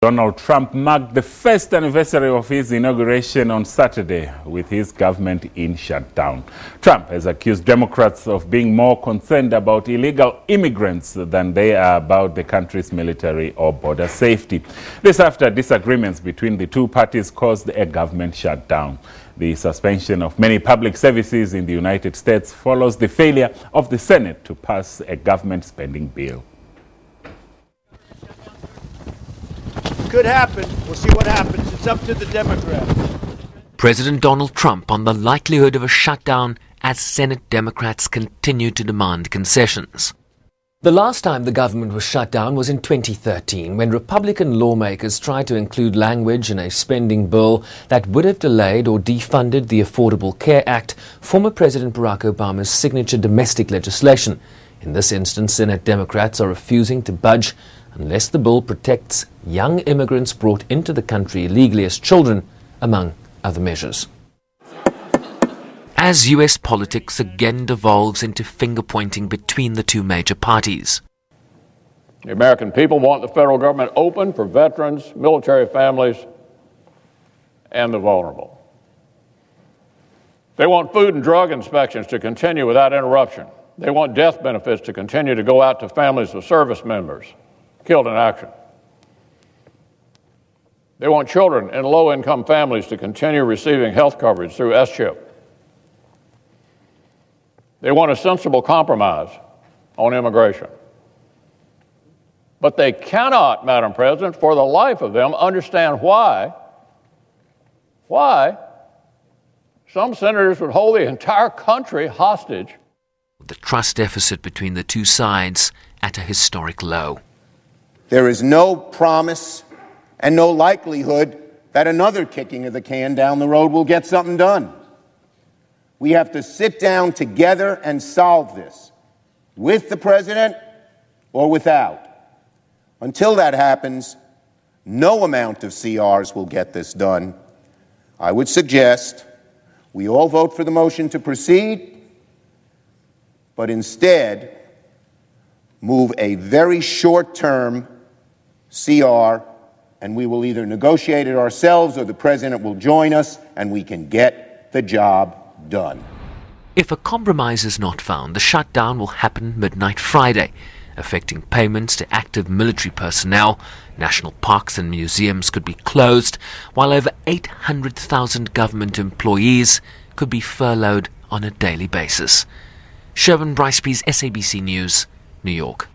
Donald Trump marked the first anniversary of his inauguration on Saturday with his government in shutdown. Trump has accused Democrats of being more concerned about illegal immigrants than they are about the country's military or border safety. This after disagreements between the two parties caused a government shutdown. The suspension of many public services in the United States follows the failure of the Senate to pass a government spending bill. Could happen. We'll see what happens. It's up to the Democrats. President Donald Trump on the likelihood of a shutdown as Senate Democrats continue to demand concessions. The last time the government was shut down was in 2013, when Republican lawmakers tried to include language in a spending bill that would have delayed or defunded the Affordable Care Act, former President Barack Obama's signature domestic legislation. In this instance, Senate Democrats are refusing to budge unless the bill protects young immigrants brought into the country illegally as children, among other measures. As U.S. politics again devolves into finger-pointing between the two major parties. The American people want the federal government open for veterans, military families, and the vulnerable. They want food and drug inspections to continue without interruption. They want death benefits to continue to go out to families of service members killed in action. They want children in low-income families to continue receiving health coverage through S-chip. They want a sensible compromise on immigration. But they cannot, Madam President, for the life of them, understand why some senators would hold the entire country hostage. The trust deficit between the two sides at a historic low. There is no promise and no likelihood that another kicking of the can down the road will get something done. We have to sit down together and solve this, with the president or without. Until that happens, no amount of CRs will get this done. I would suggest we all vote for the motion to proceed, but instead move a very short-term CR, and we will either negotiate it ourselves or the president will join us, and we can get the job done. If a compromise is not found, the shutdown will happen midnight Friday, affecting payments to active military personnel. National parks and museums could be closed, while over 800,000 government employees could be furloughed on a daily basis. Sherwin Briceby's SABC News, New York.